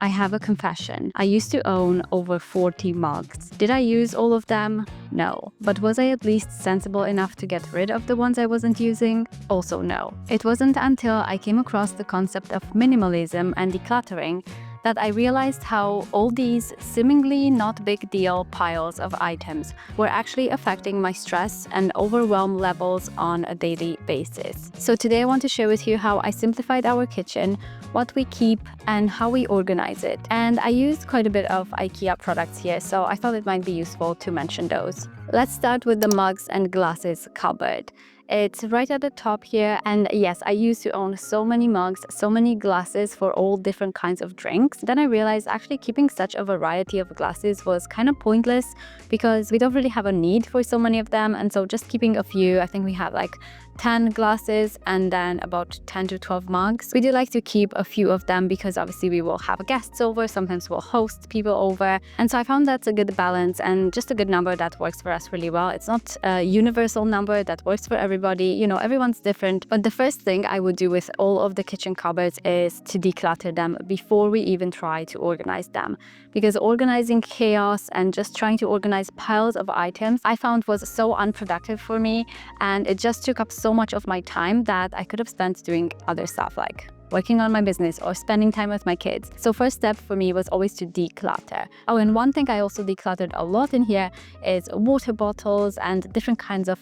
I have a confession. I used to own over 40 mugs. Did I use all of them? No. But was I at least sensible enough to get rid of the ones I wasn't using? Also no. It wasn't until I came across the concept of minimalism and decluttering that I realized how all these seemingly not big deal piles of items were actually affecting my stress and overwhelm levels on a daily basis. So today I want to share with you how I simplified our kitchen, what we keep, and how we organize it. And I used quite a bit of Ikea products here, so I thought it might be useful to mention those. Let's start with the mugs and glasses cupboard. It's right at the top here, and yes, I used to own so many mugs, so many glasses for all different kinds of drinks. Then I realized actually keeping such a variety of glasses was kind of pointless because we don't really have a need for so many of them, and so just keeping a few, I think we have like 10 glasses and then about 10 to 12 mugs. We do like to keep a few of them because obviously we will have guests over, sometimes we'll host people over, and so I found that's a good balance and just a good number that works for us really well. It's not a universal number that works for everybody, you know, everyone's different. But the first thing I would do with all of the kitchen cupboards is to declutter them before we even try to organize them, because organizing chaos and just trying to organize piles of items I found was so unproductive for me, and it just took up so much of my time that I could have spent doing other stuff like working on my business or spending time with my kids. So first step for me was always to declutter. Oh, and one thing I also decluttered a lot in here is water bottles and different kinds of,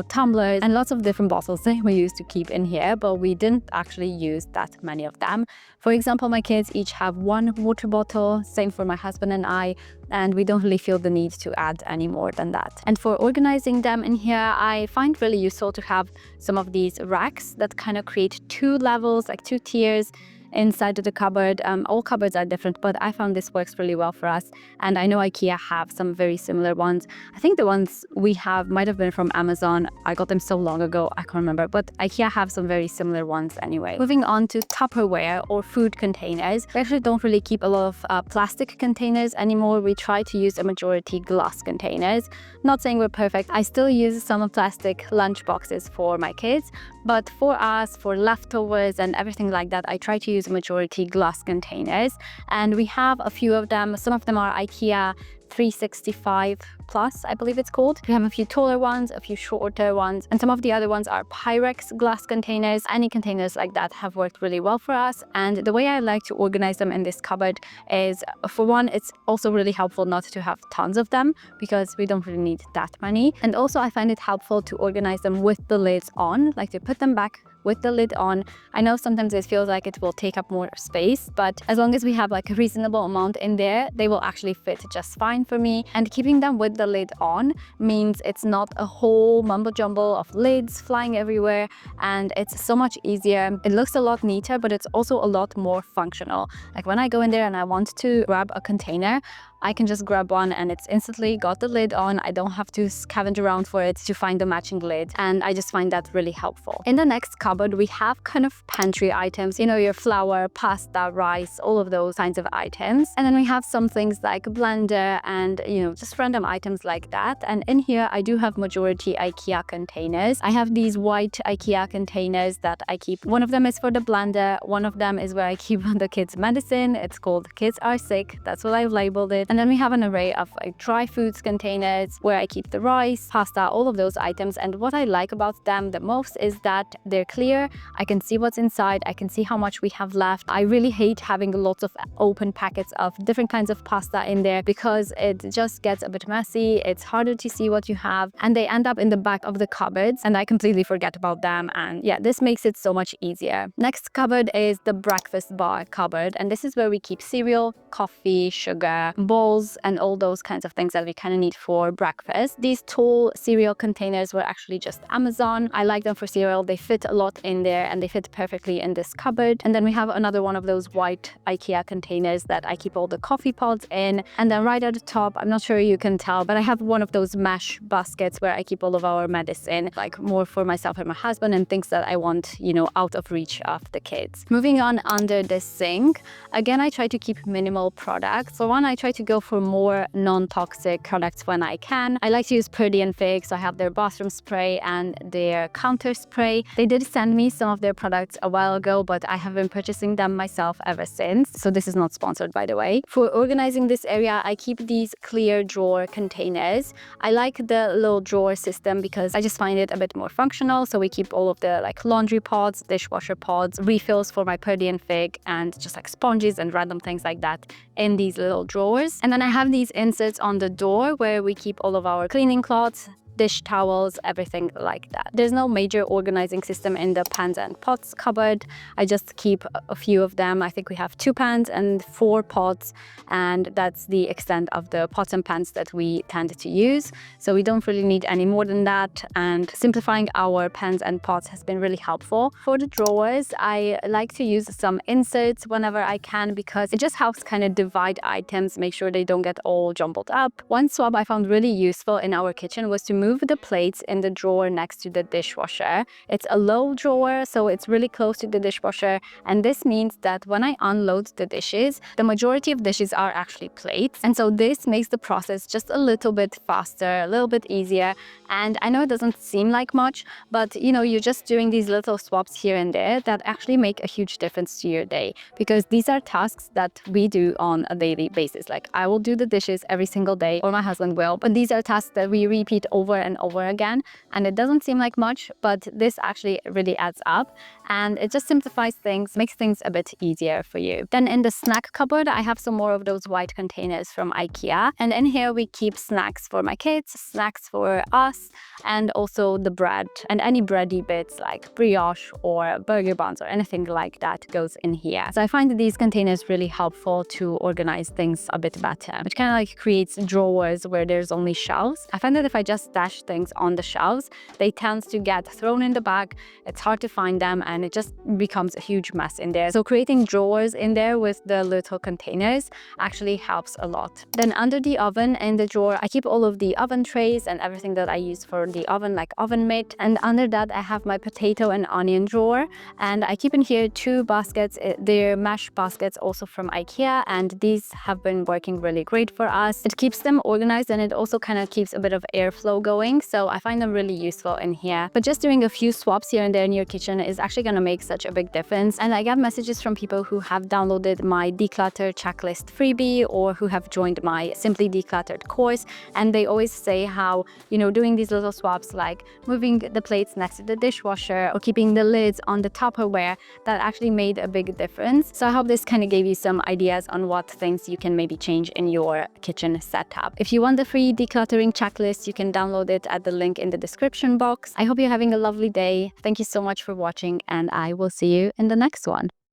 tumblers and lots of different bottles that we used to keep in here, but we didn't actually use that many of them. For example, my kids each have one water bottle, same for my husband and I, and we don't really feel the need to add any more than that. And for organizing them in here, I find really useful to have some of these racks that kind of create two levels, like two tiers inside of the cupboard. All cupboards are different, but I found this works really well for us. And I know Ikea have some very similar ones. I think the ones we have might have been from Amazon. I got them so long ago, I can't remember, but IKEA have some very similar ones anyway. Moving on to Tupperware or food containers. We actually don't really keep a lot of plastic containers anymore. We try to use a majority glass containers. Not saying we're perfect. I still use some plastic lunch boxes for my kids, but for us, for leftovers and everything like that, I try to use a majority glass containers, and we have a few of them. Some of them are IKEA 365 plus, I believe it's called. We have a few taller ones, a few shorter ones, and some of the other ones are Pyrex glass containers. Any containers like that have worked really well for us. And the way I like to organize them in this cupboard is, for one, it's also really helpful not to have tons of them because we don't really need that many. And also I find it helpful to organize them with the lids on, like to put them back with the lid on. I know sometimes it feels like it will take up more space, but as long as we have like a reasonable amount in there, they will actually fit just fine for me. And keeping them with the lid on means it's not a whole mumbo jumble of lids flying everywhere, and it's so much easier. It looks a lot neater, but it's also a lot more functional. Like when I go in there and I want to grab a container, I can just grab one and it's instantly got the lid on. I don't have to scavenge around for it to find the matching lid, and I just find that really helpful. In the next cupboard, we have kind of pantry items, your flour, pasta, rice, all of those kinds of items. And then we have some things like a blender and, just random items like that. And in here, I do have majority IKEA containers. I have these white IKEA containers that I keep. One of them is for the blender. One of them is where I keep the kids' medicine. It's called Kids Are Sick. That's what I've labeled it. And then we have an array of dry foods containers where I keep the rice, pasta, all of those items. And what I like about them the most is that they're clear. I can see what's inside. I can see how much we have left. I really hate having lots of open packets of different kinds of pasta in there because it just gets a bit messy. It's harder to see what you have, and they end up in the back of the cupboards and I completely forget about them. And yeah, this makes it so much easier. Next cupboard is the breakfast bar cupboard, and this is where we keep cereal, coffee, sugar, bowls, and all those kinds of things that we kind of need for breakfast. These tall cereal containers were actually just Amazon. I like them for cereal. They fit a lot in there and they fit perfectly in this cupboard. And then we have another one of those white IKEA containers that I keep all the coffee pods in. And then right at the top, I'm not sure you can tell, but I have one of those mesh baskets where I keep all of our medicine, like more for myself and my husband and things that I want, out of reach of the kids. Moving on under the sink, again, I try to keep minimal products. For one, I try to go for more non-toxic products when I can. I like to use Pretty and Fig, so I have their bathroom spray and their counter spray. They did send me some of their products a while ago, but I have been purchasing them myself ever since. So this is not sponsored, by the way. For organizing this area, I keep these clear drawer containers. I like the little drawer system because I just find it a bit more functional. So we keep all of the like laundry pods, dishwasher pods, refills for my Purdy and Fig, and just like sponges and random things like that in these little drawers. And then I have these inserts on the door where we keep all of our cleaning cloths, dish towels, everything like that. There's no major organizing system in the pans and pots cupboard. I just keep a few of them. I think we have 2 pans and 4 pots, and that's the extent of the pots and pans that we tend to use. So we don't really need any more than that, and simplifying our pans and pots has been really helpful. For the drawers, I like to use some inserts whenever I can because it just helps kind of divide items, make sure they don't get all jumbled up. One swap I found really useful in our kitchen was to move the plates in the drawer next to the dishwasher. It's a low drawer, so it's really close to the dishwasher, and this means that when I unload the dishes, the majority of dishes are actually plates, and so this makes the process just a little bit faster, a little bit easier. And I know it doesn't seem like much, but you know, you're just doing these little swaps here and there that actually make a huge difference to your day, because these are tasks that we do on a daily basis. Like I will do the dishes every single day, or my husband will, but these are tasks that we repeat over and over again, and it doesn't seem like much, but this actually really adds up, and it just simplifies things, makes things a bit easier for you. Then in the snack cupboard, I have some more of those white containers from Ikea, and in here we keep snacks for my kids, snacks for us, and also the bread and any bready bits like brioche or burger buns or anything like that goes in here. So I find that these containers really helpful to organize things a bit better, which kind of like creates drawers where there's only shelves. I find that if I just stash things on the shelves, they tend to get thrown in the back, it's hard to find them, and it just becomes a huge mess in there. So creating drawers in there with the little containers actually helps a lot. Then under the oven in the drawer, I keep all of the oven trays and everything that I use for the oven, like oven mitt, and under that I have my potato and onion drawer, and I keep in here 2 baskets. They're mesh baskets also from Ikea, and these have been working really great for us. It keeps them organized, and it also kind of keeps a bit of airflow going, so I find them really useful in here. But just doing a few swaps here and there in your kitchen is actually going to make such a big difference. And I got messages from people who have downloaded my declutter checklist freebie or who have joined my Simply Decluttered course, and they always say how, you know, doing these little swaps like moving the plates next to the dishwasher or keeping the lids on the Tupperware, that actually made a big difference. So I hope this kind of gave you some ideas on what things you can maybe change in your kitchen setup. If you want the free decluttering checklist, you can download it at the link in the description box. I hope you're having a lovely day. Thank you so much for watching, and I will see you in the next one.